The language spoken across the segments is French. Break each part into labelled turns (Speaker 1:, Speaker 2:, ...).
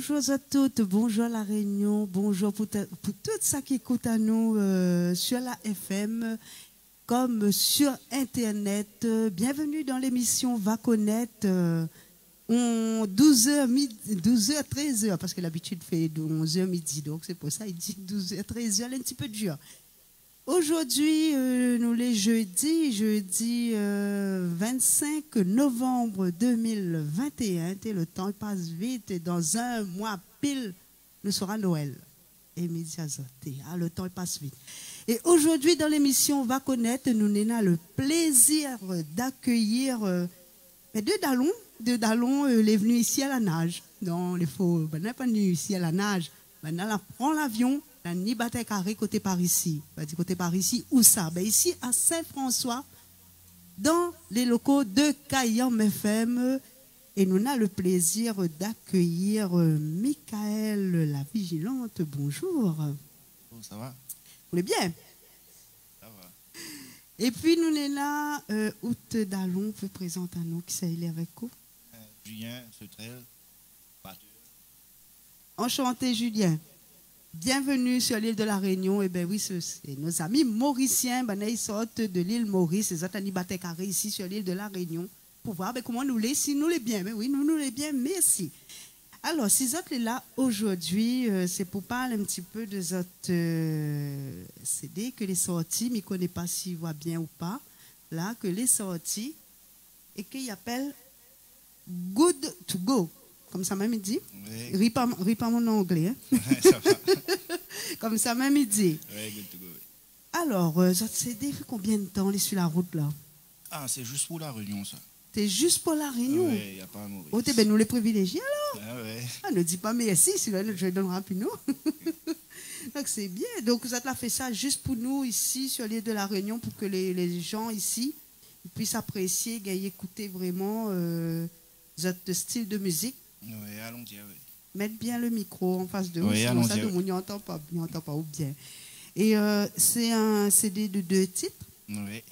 Speaker 1: Bonjour à toutes, bonjour à La Réunion, bonjour pour tout ça qui écoute à nous sur la FM comme sur Internet. Bienvenue dans l'émission Va connaître. 12h, 13h, parce que l'habitude fait de 11h midi, donc c'est pour ça il dit 12h, 13h, un petit peu dur. Aujourd'hui, nous les jeudi 25 novembre 2021, le temps passe vite et dans un mois pile, nous sera Noël. Et midi à le temps passe vite. Et aujourd'hui, dans l'émission Va connaître, nous avons le plaisir d'accueillir deux Dallons, les venus ici à la nage. Non, il faut, ben, n'est pas venu ici à la nage. Maintenant, on prend l'avion, on ni bataille carré côté par ici. Côté par ici, où ça? Ben, ici à Saint-François, dans les locaux de Kayam FM. Et nous avons le plaisir d'accueillir Michael la Vigilante. Bonjour.
Speaker 2: Bon, ça va?
Speaker 1: Vous allez bien?
Speaker 2: Ça va.
Speaker 1: Et puis nous sommes là, Out Dallon, vous présentez à nous qui s'est avec vous.
Speaker 2: Julien, Sautrel, batteur.
Speaker 1: Enchanté Julien. Bienvenue sur l'île de la Réunion. Et bien oui, c'est nos amis mauriciens, ils sortent de l'île Maurice, ils ont un batté carré ici sur l'île de la Réunion. Pour voir comment nous les, si nous les bien. Mais oui, nous les bien, merci. Alors, si vous êtes là aujourd'hui, c'est pour parler un petit peu de votre CD que les sorties, mais je ne connais pas s'il voit bien ou pas, là, que les sorties, et qu'il appelle Good to Go. Comme ça même il dit.
Speaker 2: Oui.
Speaker 1: Ris pas mon anglais. Hein?
Speaker 2: Ouais, ça va.
Speaker 1: Comme ça même il dit.
Speaker 2: Oui, Good to Go.
Speaker 1: Alors, votre CD fait combien de temps, les sur la route là?
Speaker 2: Ah, c'est juste pour la Réunion, ça.
Speaker 1: C'est juste pour la Réunion.
Speaker 2: Oui, il n'y a pas à mourir.
Speaker 1: Oh, ben, nous les privilégiés alors.
Speaker 2: Ah, ouais.
Speaker 1: Ah, ne dis pas merci, sinon je donnerai plus nous. Donc c'est bien. Donc vous avez fait ça juste pour nous ici sur l'île de la Réunion pour que les gens ici puissent apprécier, écouter vraiment votre style de musique.
Speaker 2: Oui, allons-y, oui.
Speaker 1: Mettre bien le micro en face de vous,
Speaker 2: Oui,
Speaker 1: sinon ça
Speaker 2: allons-y,
Speaker 1: tout le monde n'entend pas ou bien. Et c'est un CD de 2 titres.
Speaker 2: Oui.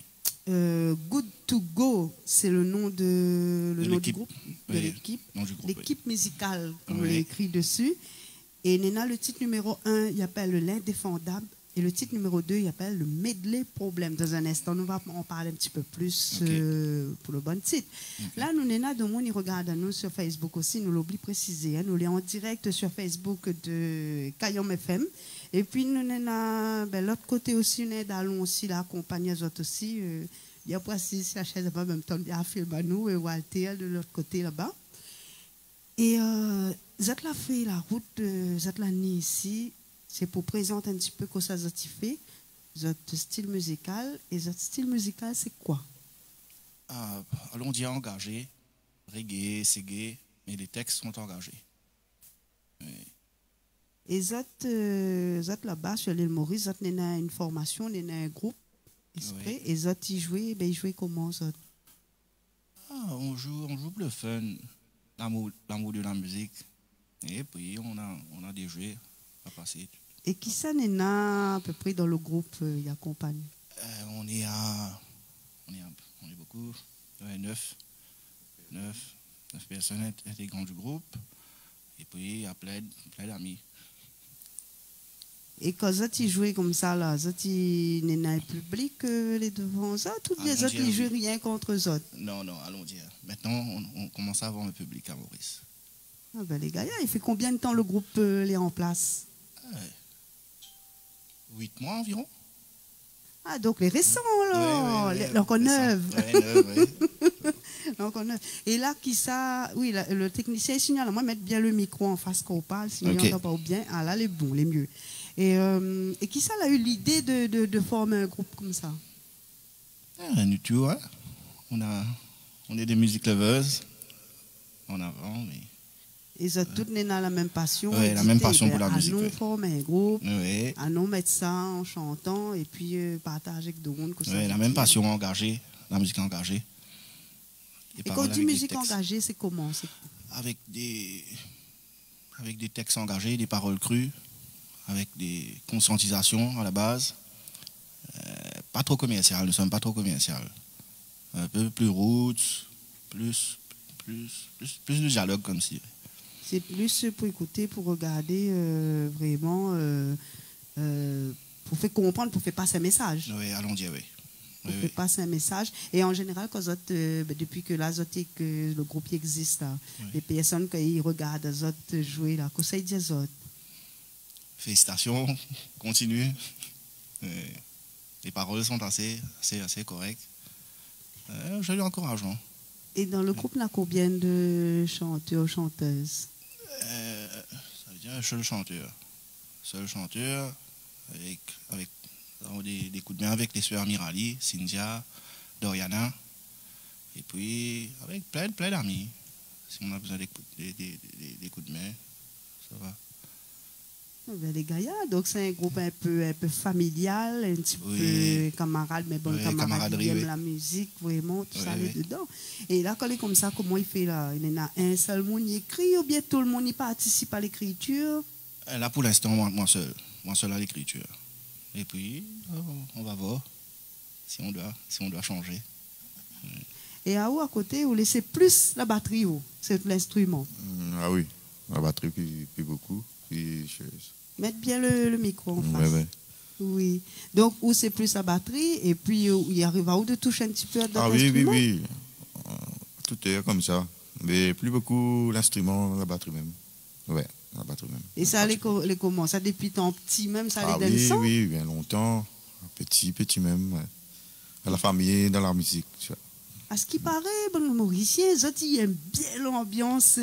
Speaker 1: Good to Go, c'est le nom du groupe, de
Speaker 2: Oui,
Speaker 1: l'équipe,
Speaker 2: nom du groupe,
Speaker 1: l'équipe musicale, comme on
Speaker 2: Oui.
Speaker 1: l'a écrit dessus. Et Nena, le titre numéro 1, il appelle L'Indéfendable. Et le titre numéro 2, il appelle Le Medley Problème. Dans un instant, nous allons en parler un petit peu plus pour le bon titre. Là, nous, Nena, de monde, il regarde à nous sur Facebook aussi, nous l'oublie préciser. Hein, nous sommes en direct sur Facebook de Kayam FM. Et puis, nous, Nena, l'autre côté aussi, nous allons aussi l'accompagner aux autres aussi. Il y a précis, la chaise en même temps, il y a film à nous, et Walter de l'autre côté là-bas. Et vous avez fait la route, vous avez ni ici, c'est pour présenter un petit peu quoi ça fait, votre style musical. Et votre style musical, c'est quoi?
Speaker 2: Ah, allons-y, engagé. Reggae, ségué, mais les textes sont engagés. Oui.
Speaker 1: Et vous êtes là-bas sur l'île Maurice, vous avez une formation, vous avez un groupe,
Speaker 2: Oui.
Speaker 1: et vous avez joué, ben, jouez comment ça?
Speaker 2: Ah, on joue pour le fun, l'amour de la musique. Et puis, on a des jeux à passer.
Speaker 1: Et qui ça Nena à peu près dans le groupe y accompagne?
Speaker 2: On est beaucoup. Ouais, 9 personnes intégrant du groupe. Et puis, il y a plein d'amis.
Speaker 1: Et quand vous jouez comme ça, là, vous Nena un public les devant ça, toutes les autres, ils jouent rien contre eux autres.
Speaker 2: Non, allons-y. Maintenant, on commence à avoir un public à Maurice.
Speaker 1: Ah ben les gars, il fait combien de temps le groupe est en place?
Speaker 2: 8 mois environ.
Speaker 1: Ah, donc les récents, là,
Speaker 2: Oui,
Speaker 1: l'encore neuf.
Speaker 2: Oui.
Speaker 1: L'encore neuf. Et là, qui ça, oui, le technicien signale, moi, mettre bien le micro en face quand on parle, sinon il n'entend pas bien. Ah là, les bons, les mieux. Et qui ça a eu l'idée de former un groupe comme ça?
Speaker 2: Nous, tu vois, on est des music lovers en avant, mais...
Speaker 1: Et ça, toutes dans la même passion.
Speaker 2: Oui, la même passion pour la musique.
Speaker 1: À nous former un groupe,
Speaker 2: Oui.
Speaker 1: à nous mettre ça en chantant et puis partager avec d'autres.
Speaker 2: Oui, la même passion engagée, la musique engagée.
Speaker 1: Et quand on dit musique engagée, c'est comment?
Speaker 2: Avec des textes engagés, des paroles crues, avec des conscientisations à la base. Pas trop commercial, nous ne sommes pas trop commercial. Un peu plus roots, plus de dialogue comme si.
Speaker 1: C'est plus pour écouter, pour regarder vraiment, pour faire comprendre, pour faire passer un message.
Speaker 2: Oui, allons-y, oui.
Speaker 1: Pour faire passer un message. Et en général, quand depuis que que le groupe existe, là, les personnes, quand ils regardent les autres jouer, là, qu'est-ce qu'ils disent aux autres?
Speaker 2: Félicitations, continue. Les paroles sont assez correctes. Je lui encourage. Hein.
Speaker 1: Et dans le groupe, il y a combien de chanteurs, chanteuses?
Speaker 2: Ça veut dire un seul chanteur. Seul chanteur, avec des coups de main avec les sœurs Mirali, Cynthia, Doriana, et puis avec plein d'amis. Si on a besoin des coups de main, ça va.
Speaker 1: Ben, les Gaillards, donc c'est un groupe un peu familial, un petit peu camarade, mais bon, camarade qui aime la musique, vraiment, tout ça dedans. Et là, quand il est comme ça, comment il fait là? Il y en a un seul monde qui écrit ou bien tout le monde y participe à l'écriture?
Speaker 2: Là, pour l'instant, moi seul à l'écriture. Et puis, on va voir si on doit changer.
Speaker 1: Et à côté, vous laissez plus la batterie, c'est l'instrument?
Speaker 3: Ah oui, la batterie, puis beaucoup. Puis
Speaker 1: mettre bien le micro en face.
Speaker 3: Ouais.
Speaker 1: Oui. Donc, où c'est plus la batterie, et puis il arrive à où de toucher un petit peu dans l'instrument?
Speaker 3: Oui. Tout est comme ça. Mais plus beaucoup l'instrument, la batterie même. Ouais, la batterie même.
Speaker 1: Et ça allait comment? Ça depuis tant petit même, ça allait dans le sang?
Speaker 3: Oui, bien longtemps. Petit même. Ouais. Dans la famille, dans la musique. Tu vois.
Speaker 1: À ce qui paraît, bon, les Mauriciens, ils aiment bien l'ambiance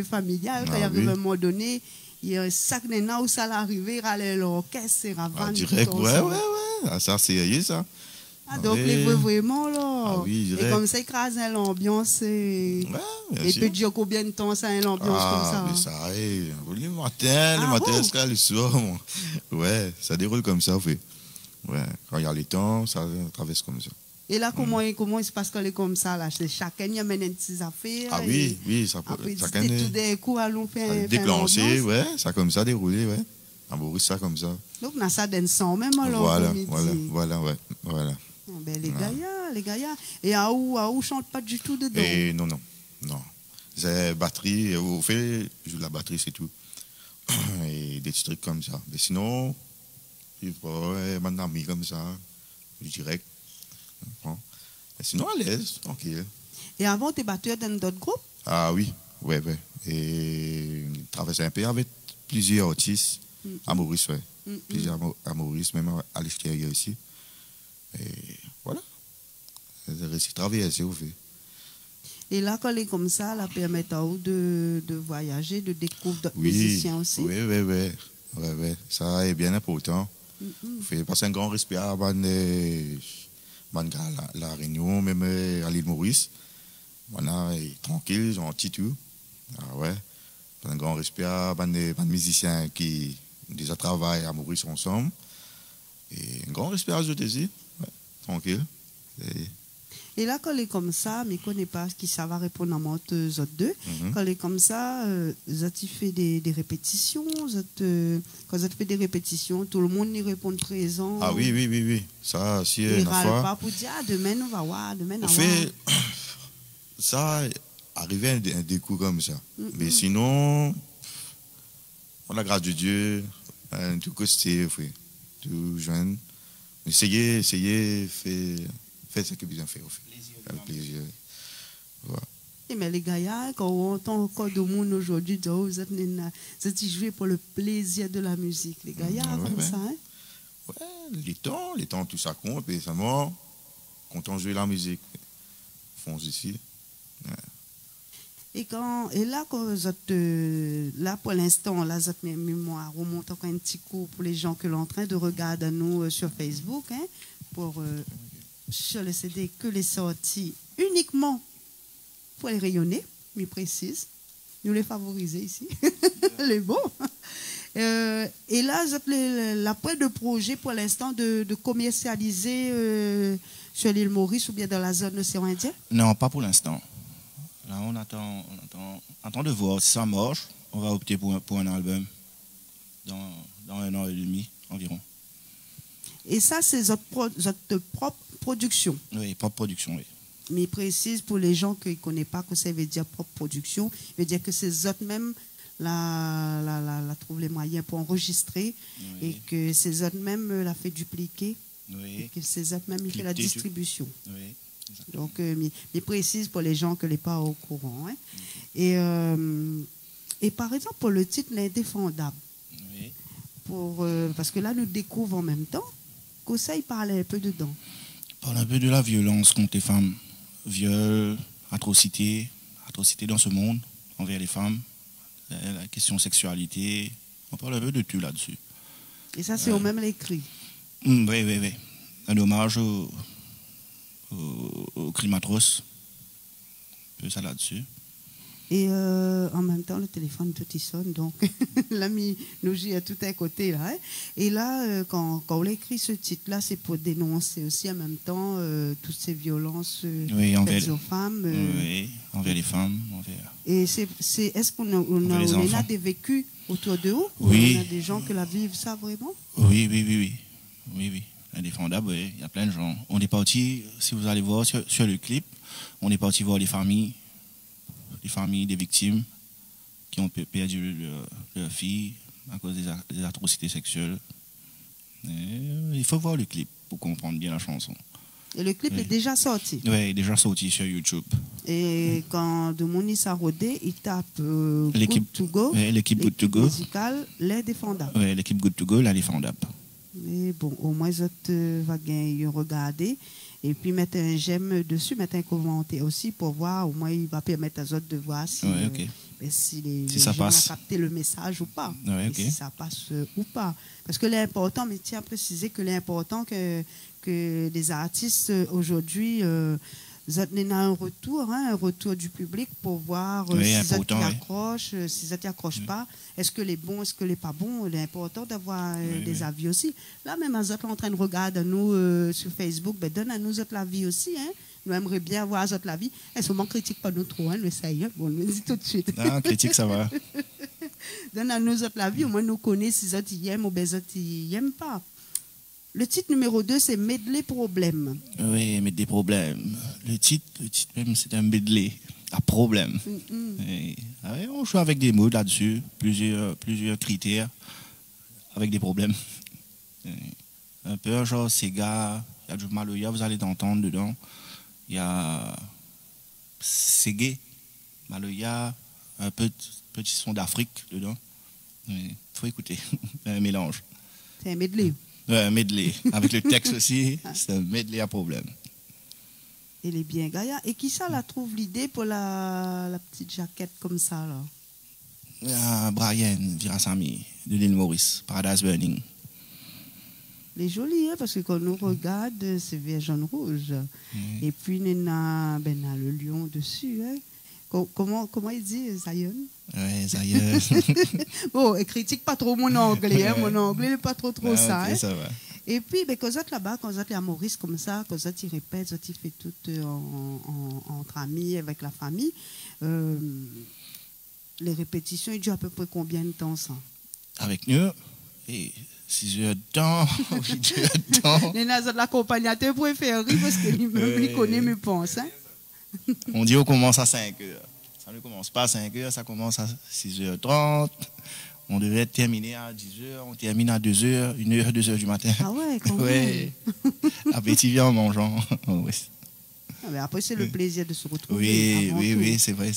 Speaker 1: familiale. Quand il arrive à un moment donné, il y a un sac de nains où ça l'arrivée, râler l'orchestre, c'est ravane.
Speaker 3: Direct, ouais. Ah, ça, c'est sérieux, ça.
Speaker 1: Ah, donc, les voix vraiment, là.
Speaker 3: Ah, oui, direct.
Speaker 1: Et comme ça, écrase l'ambiance. Et peut dire combien de temps ça a l'ambiance comme ça?
Speaker 3: Mais ça, le matin, jusqu'à le soir. Ouais, ça déroule comme ça, en fait. Ouais, quand il y a le temps, ça traverse comme ça.
Speaker 1: Et là, comment il se passe quand il est comme ça, là? Chacun y amène une petite affaire.
Speaker 3: Ah oui, ça peut.
Speaker 1: Après, tout d'un coup, allons faire
Speaker 3: déclencher, ouais, ça comme ça, dérouler, ouais. En Boris, ça comme ça.
Speaker 1: Donc, on a ça d'un sang, même alors.
Speaker 3: Voilà.
Speaker 1: Ben, les Gaillards. Et à où chante pas du tout dedans?
Speaker 3: Et non. C'est batterie, vous faites, je joue la batterie, c'est tout. Et des trucs comme ça. Mais sinon, il faut mon ami comme ça, direct. Et sinon, à l'aise, tranquille.
Speaker 1: Et avant, tu es batteur dans d'autres groupes?
Speaker 3: Ah oui, ouais. Et travaillé un peu avec plusieurs artistes à Maurice, ouais. Plusieurs à Maurice, même à l'extérieur aussi. Et voilà. J'ai réussi à travailler, c'est fait.
Speaker 1: Et là, quand il est comme ça, ça permet à vous de voyager, de découvrir d'autres musiciens aussi?
Speaker 3: Oui. Ça est bien important. Fait passer un grand respect à la Réunion, même à l'île Maurice. Voilà, tranquille, gentil tout. Ah ouais. Un grand respect à les musiciens qui déjà travaillent à Maurice ensemble. Et un grand respect à eux aussi. Ouais, tranquille.
Speaker 1: Et là, quand il est comme ça, mais qu'on n'est pas qui ça va répondre à moi, eux autres deux. Quand il est comme ça, tu fais des répétitions. Quand tu fais des répétitions, tout le monde y répond présent.
Speaker 3: Ah oui. Ça, si
Speaker 1: il
Speaker 3: une fois.
Speaker 1: Pas pour dire, demain on va voir, demain on va
Speaker 3: voir. Ça arrivait à des coups comme ça. Mais sinon, on la grâce de Dieu, tout côté, tout jeune. Essayez, faites ce que vous en faites. Avec plaisir. Voilà.
Speaker 1: Mais les gars, quand on entend encore de monde aujourd'hui, vous êtes joués pour le plaisir de la musique. Les gars, comme ça. Hein?
Speaker 3: Ouais, les temps, tout ça compte. Et seulement, quand on joue la musique, font ici. Ouais.
Speaker 1: Et là, quand vous êtes, là pour l'instant, là, votre mémoire remonte encore un petit coup pour les gens que l'on est en train de regarder nous sur Facebook, hein, pour sur le CD que les sorties uniquement pour les rayonner, mais précise. Nous les favoriser ici. Les bons. Et là, la pointe de projet pour l'instant de commercialiser sur l'île Maurice ou bien dans la zone océan Indien?
Speaker 2: Non, pas pour l'instant. Là, on attend de voir si ça marche. On va opter pour un album dans 1 an et demi environ.
Speaker 1: Et ça, c'est votre propre production?
Speaker 2: Oui, propre production, oui.
Speaker 1: Mais précise pour les gens qui ne connaissent pas que ça veut dire propre production, veut dire que c'est eux même la trouve les moyens pour enregistrer
Speaker 2: Oui.
Speaker 1: et que ces autres même la fait dupliquer
Speaker 2: Oui.
Speaker 1: et que ces autres même il fait la
Speaker 2: Cliquer,
Speaker 1: distribution.
Speaker 2: Oui.
Speaker 1: Donc, mais précise pour les gens que n'est pas au courant. Hein. Et par exemple, pour le titre L'Indéfendable,
Speaker 2: Oui.
Speaker 1: parce que là, nous découvrons en même temps que ça, il parle un peu dedans.
Speaker 2: Parle un peu de la violence contre les femmes. Viol, atrocité dans ce monde envers les femmes, la question sexualité. On parle un peu de tout là-dessus.
Speaker 1: Et ça, c'est au même l'écrit.
Speaker 2: Oui. Un hommage au crime atroce. Un peu ça là-dessus.
Speaker 1: Et en même temps, le téléphone tout il sonne, donc l'ami nous gît à tout un côté là. Hein. Et là, quand on écrit ce titre-là, c'est pour dénoncer aussi en même temps toutes ces violences faites aux femmes.
Speaker 2: Oui, envers les femmes.
Speaker 1: Et est-ce qu'on a des vécus autour de vous?
Speaker 2: Oui.
Speaker 1: On a des gens qui la vivent ça vraiment?
Speaker 2: Oui. Indéfendable, oui. Il y a plein de gens. On est parti, si vous allez voir sur le clip, on est parti voir les familles des victimes qui ont perdu leur fille à cause des atrocités sexuelles. Il faut voir le clip pour comprendre bien la chanson.
Speaker 1: Et le clip est déjà sorti?
Speaker 2: Oui, il est déjà sorti sur YouTube.
Speaker 1: Et quand de Monissa Rodé, il tape
Speaker 2: l'équipe
Speaker 1: Good to Go,
Speaker 2: l'équipe Good to Go
Speaker 1: musicale, L'Indéfendable.
Speaker 2: Oui, l'équipe Good to Go, L'Indéfendable.
Speaker 1: Mais bon, au moins, vous va regarder. Et puis mettre un j'aime dessus, mettre un commentaire aussi pour voir, au moins il va permettre aux autres de voir si, si les gens ont capté le message ou pas, si ça passe ou pas. Parce que l'important, mais tiens à préciser que l'important que les artistes aujourd'hui un retour du public pour voir si ça accroche, si ça t'accroche pas, est-ce que les bons, est-ce que les pas bons. Il est important d'avoir des avis aussi. Là même les autres en train de regarder nous sur Facebook, donne à nous autres l'avis aussi. Hein. Nous aimerions bien avoir les autres l'avis. Est-ce qu'on critique pas nous trop, hein, ça y est, bon, nous dit tout de suite.
Speaker 2: Non, critique ça va.
Speaker 1: Donne à nous autres l'avis, au moins nous connaissons si les autres y aiment ou les autres y aiment pas. Le titre numéro 2, c'est Medley Problème.
Speaker 2: Oui, Medley Problème. Le titre même, c'est un medley à problème. On joue avec des mots là-dessus, plusieurs critères, avec des problèmes. Un peu genre Sega, il y a du Maloya, vous allez entendre dedans. Il y a Ségué, Maloya, un petit son d'Afrique dedans. Il faut écouter, un mélange.
Speaker 1: C'est un medley.
Speaker 2: Un medley. Avec le texte aussi, c'est un medley à problème.
Speaker 1: Elle est bien gaillard. Et qui ça la trouve l'idée pour la petite jaquette comme ça là?
Speaker 2: Brian Virasamy, de l'île Maurice, Paradise Burning.
Speaker 1: Elle est jolie, hein, parce que quand nous regarde, c'est vert jaune rouge. Et puis il a le lion dessus. Hein. Comment il dit, Zion?
Speaker 2: Oui, Zion.
Speaker 1: Bon, il critique pas trop mon anglais. Hein, mon anglais n'est pas trop ça.
Speaker 2: Okay,
Speaker 1: hein.
Speaker 2: Ça va.
Speaker 1: Et puis, quand vous êtes là-bas, quand vous êtes à Maurice comme ça, quand vous êtes, il répète, il fait tout entre amis, avec la famille. Les répétitions, il dure à peu près combien de temps ça?
Speaker 2: Avec nous, 6 heures de temps, 8 heures de temps.
Speaker 1: Les nazes de l'accompagnateur préféré parce que lui-même, il connaît mes pensées. Hein?
Speaker 2: On dit qu'on commence à 5 heures. Ça ne commence pas à 5 heures, ça commence à 6h30. On devait terminer à 10h, on termine à 2h, 1h, 2h du matin.
Speaker 1: Ah ouais, quand même.
Speaker 2: Appétit vient en mangeant.
Speaker 1: Oui. Ah mais après, c'est le plaisir de se retrouver.
Speaker 2: Oui, c'est vrai.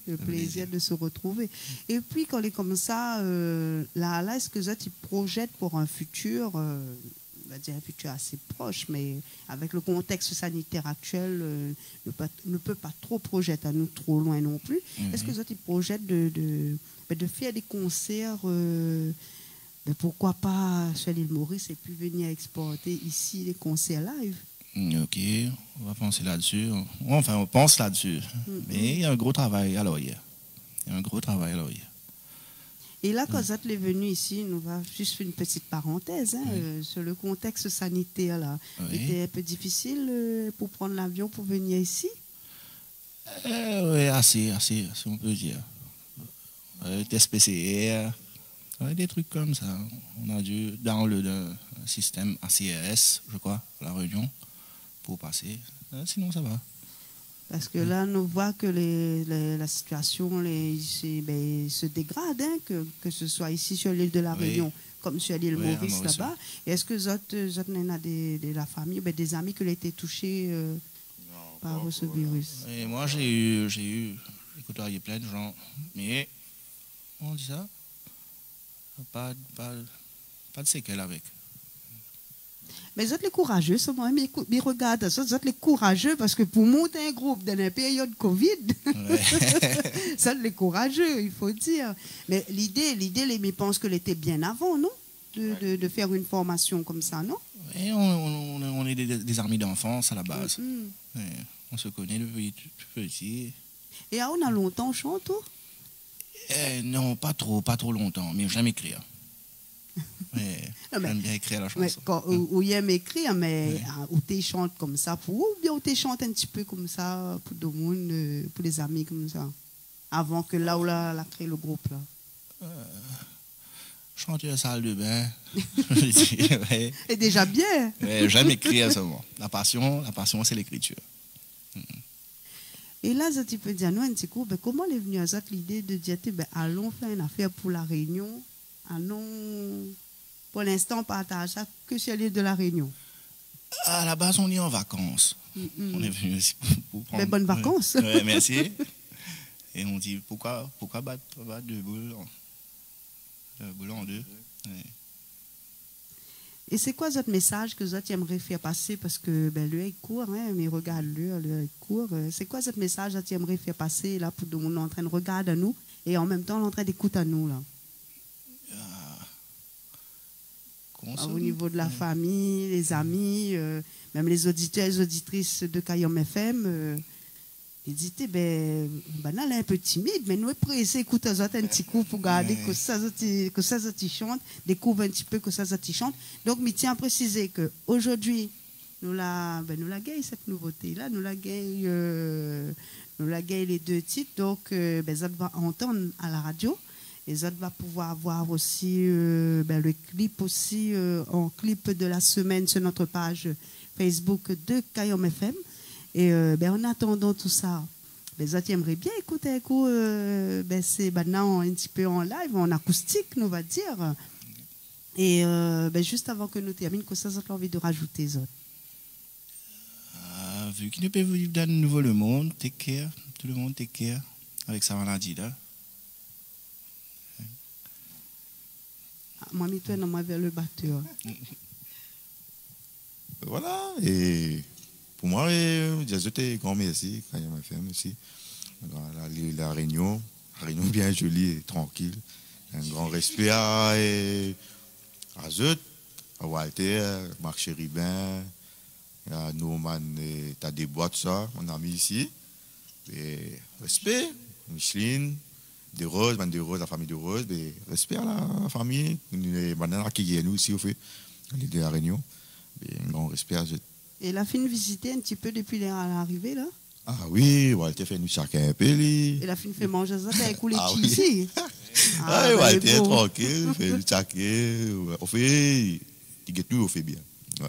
Speaker 1: Le plaisir de se retrouver. Et puis, quand il est comme ça, là est-ce que tu projettes pour un futur, on va dire un futur assez proche, mais avec le contexte sanitaire actuel, ne peut pas trop projeter à nous trop loin non plus. Est-ce que tu projettes de faire des concerts, pourquoi pas sur l'île Maurice et puis venir exporter ici les concerts live?
Speaker 2: Ok, on va penser là-dessus. Enfin, on pense là-dessus. Mais il y a un gros travail à l'oreille.
Speaker 1: Et là, quand vous êtes venu ici, nous va juste faire une petite parenthèse sur le contexte sanitaire. Là. C'était un peu difficile pour prendre l'avion pour venir ici?
Speaker 2: Oui, assez, on peut dire. Test PCR, des trucs comme ça. On a dû downloader un système ACRS, je crois, à La Réunion, pour passer. Sinon, ça va.
Speaker 1: Parce que là, nous voit que la situation se dégrade, hein, que ce soit ici sur l'île de la Réunion, comme sur l'île Maurice là-bas. Est-ce que vous avez de la famille, des amis qui ont été touchés par ce virus?
Speaker 2: Et moi, j'ai côtoyé plein de gens, mais on dit ça, pas de séquelles avec.
Speaker 1: Mais vous êtes les courageux, mais regarde, vous êtes les courageux parce que pour monter un groupe dans une période Covid, vous êtes les courageux, il faut dire. Mais l'idée, je pense que l'était bien avant, non, de faire une formation comme ça, non?
Speaker 2: Et on est des amis d'enfance à la base. On se connaît depuis tout petit.
Speaker 1: Et on a longtemps chanté?
Speaker 2: Non, pas trop longtemps, mais j'aime écrire. J'aime bien écrire la chanson.
Speaker 1: Ou j'aime écrire, mais ou tu chantes comme ça pour ou bien ou tu chantes un petit peu comme ça pour tout le monde, pour les amis comme ça, avant que là où la créé le groupe là.
Speaker 2: Chanter à la salle de bain.
Speaker 1: Et déjà bien.
Speaker 2: J'aime écrire seulement. La passion, c'est l'écriture.
Speaker 1: Et là, tu peux dire, nous, un petit coup, comment est venue à l'idée de dire, allons faire une affaire pour la Réunion, allons, pour l'instant, partager ça que sur l'île de la Réunion?
Speaker 2: À la base, on est en vacances. On est venu aussi pour prendre...
Speaker 1: Mais bonnes vacances.
Speaker 2: Oui, merci. Et on dit, pourquoi battre deux boules en deux?
Speaker 1: Et c'est quoi votre message que vous aimeriez faire passer? Parce que l'heure est court, hein, mais regarde l'heure est court. C'est quoi votre message que vous aimeriez faire passer là, pour tout le monde en train de regarder à nous et en même temps en train d'écouter à nous là? Au niveau de la famille, les amis, même les auditeurs et les auditrices de Kayom FM, ils disent, là, un peu timide, mais nous, pressés, écoutez un petit coup pour garder que ça chante, découvre un petit peu que ça chante. Donc, je tiens à préciser qu'aujourd'hui, nous la gagnons cette nouveauté-là, nous la gagnons les deux titres, donc, ça va entendre à la radio. Et ça va pouvoir voir aussi le clip aussi en clip de la semaine sur notre page Facebook de Kayom FM. Et en attendant tout ça, j'aimerais bien écouter un coup, c'est maintenant un petit peu en live, en acoustique, nous va dire. Et juste avant que nous terminions, que ça a envie de rajouter ça.
Speaker 2: Vu qu'il ne peut vivre dans le nouveau le monde, take care, tout le monde take care avec sa maladie là.
Speaker 1: Moi, je suis vers le batteur.
Speaker 3: Voilà, et pour moi, j'étais grand merci quand il m'a fait aussi. La Réunion bien jolie et tranquille. Un grand respect à Zut, à Walter, Marc Chéribin, à Norman, t'as des boîtes, ça, mon ami ici. Et respect, Micheline. De Rose, la famille de Rose, respect à la famille, les bananes qui est nous aussi au fait, de la Réunion, un grand respect à eux.
Speaker 1: Et la fin visiter un petit peu depuis l'arrivée là?
Speaker 3: Ah oui, Walter fait nous chacun un peu.
Speaker 1: Et la fin fait manger ça, t'as écoulé ici.
Speaker 3: Ah oui, Walter tranquille, fait nous chacun, on fait, nous on fait bien. Ouais.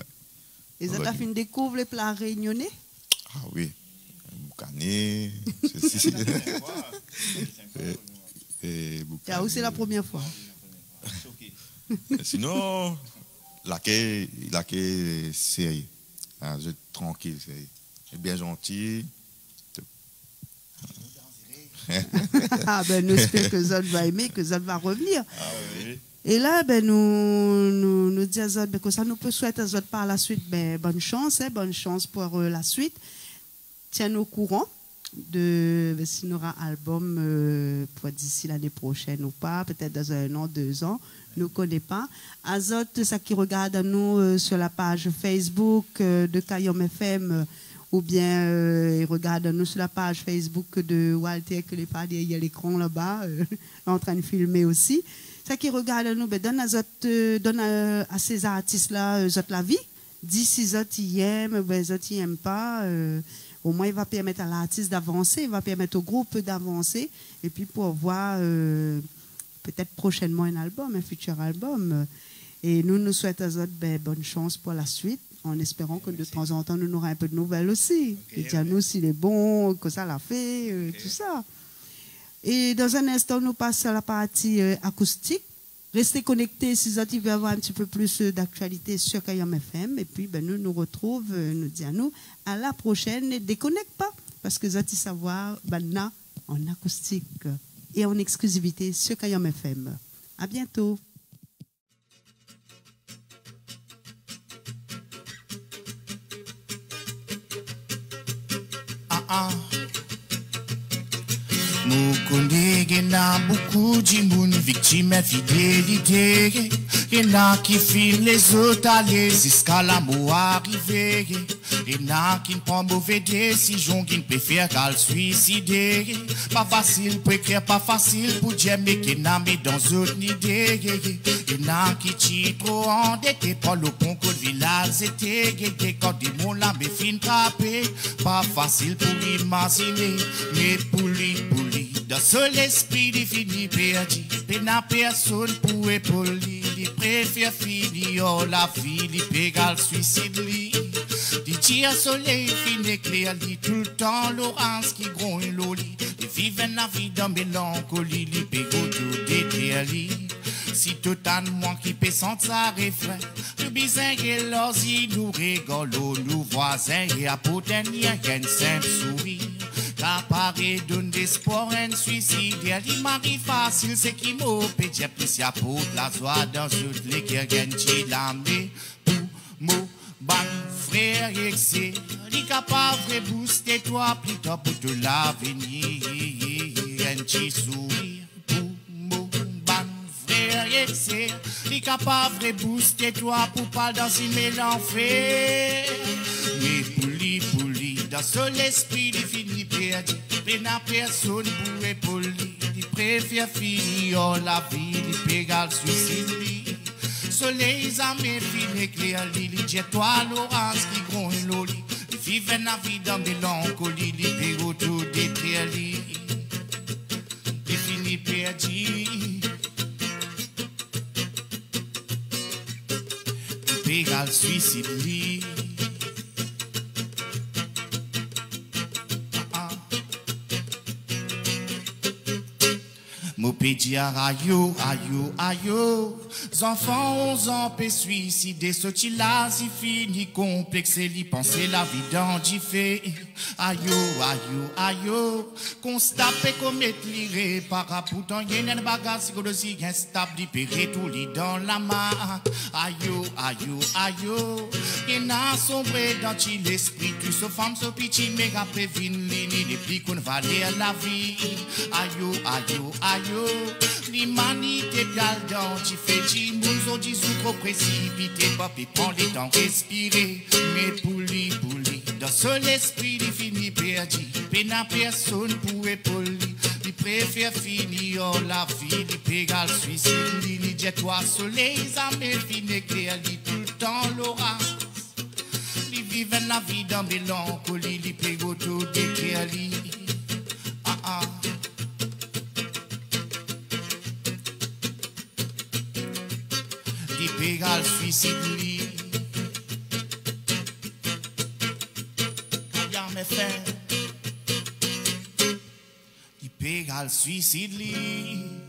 Speaker 1: Et ça t'a fait découvrir les plats réunionnais?
Speaker 3: Ah oui, boucané,
Speaker 1: c'est la première fois.
Speaker 3: Sinon, laquelle c'est tranquille, c'est bien gentil.
Speaker 1: Nous espérons que Zod va aimer, que Zod va revenir.
Speaker 3: Ah, oui.
Speaker 1: Et là, nous disons que ça nous peut souhaiter à Zod par la suite bonne chance pour la suite. Tiens-nous au courant de si nous aura un album pour d'ici l'année prochaine ou pas, peut-être dans 1 an, 2 ans, nous ne connaissons pas. Azot, ça qui regarde à nous sur la page Facebook de Kayom FM ou bien il regarde à nous sur la page Facebook de Walter que les pas derrière l'écran là-bas, en train de filmer aussi. Ça qui regarde à nous, donne à ces artistes-là la vie. Dis si Zot y aime, Zot y aime pas. Au moins, il va permettre à l'artiste d'avancer, il va permettre au groupe d'avancer, et puis pour voir peut-être prochainement un futur album. Et nous souhaitons à Zot bonne chance pour la suite. en espérant que de temps en temps, nous aurons un peu de nouvelles aussi. Et dis-nous s'il est bon, que ça l'a fait, tout ça. Et dans un instant, nous passons à la partie acoustique. Restez connectés si vous voulez avoir un petit peu plus d'actualité sur Kayam FM. Et puis, ben, nous retrouvons, nous disons à la prochaine. Ne déconnecte pas, parce que vous allez savoir, ben, en acoustique et en exclusivité sur Kayam FM. À bientôt.
Speaker 2: Mou connais qu'il y a beaucoup de monde victime infidélité. Il y en a qui filent les autres aller jusqu'à la mort arrivée. Il y en a qui prennent mauvaise décision, qui préfèrent qu'à le suicider. Pas facile pour écrire, pas facile pour dire, mais qui n'a mis dans une idée. Il y en a qui tirent trop endettés pour le concours de village était. Quand des mots là me fin taper, pas facile pour imaginer, mais pour lui. Dans seul esprit défini perdu, il n'a personne pour épauler. Il préfère finir la vie, il égal suicide. Il tire soleil, fin éclair, tout le temps l'orange qui gronde l'oli. Il vit la vie dans mélancolie, il pégo tout détruire. Si tout un moi qui peut sentir sa refrain, le bizarre et l'orzi nous rigolons, nous voisins et à poten y'a qu'un simple sourire. Apparaît donne d'espoir, un suicide, il m'arrive facile, c'est qui m'a pété, plus y'a pour la joie dans toutes les qui gagnent l'âme, pour mon ban frère, excès, il capable de booster toi, plutôt pour tout l'avenir, un petit sourire, pour mon ban frère, excès, il capable de booster toi, pour pas danser mais l'enfer, mais pour lui, dans son esprit, il finit perdu. Il n'a personne pour épauler. Il préfère finir la vie, il pégal suicide. Soleil, amis, fin éclair, il dit toi, l'orange qui gronde l'oli. Il vit la vie dans mélancolie, il pégo tout détruire. Il finit perdu. Il pégal suicide. Mon pédia ayo, ayo, ayo. Enfants 11 ans peut suicider, ce qui là, si fini, complexé, li penser la vie dans fait. Ayo, ayo, ayo. Constate commettre l'iré, para pourtant y'en a un bagage psychologique instable, libéré tout lit dans la main. Ayo, ayo, ayo. Y'en a sombré dans l'esprit, tu se femme, ce petit, mais après vine, l'ini, depuis qu'on va lire la vie. Ayo, ayo, ayo. L'humanité d'al dans tu fais du monde, du sous trop précipité, papi prend les temps respirer, mais pour lui, dans son esprit, il finit perdu, peine à personne pour épauler, il préfère finir la vie, il pégal suicide, il dit toi soleil, amis, fin éclair, il tout le temps l'orage, il vive la vie dans mélancolie, il pégo tout déclaire, il pégal suicide li. Kayam FM. Il pégal suicide li.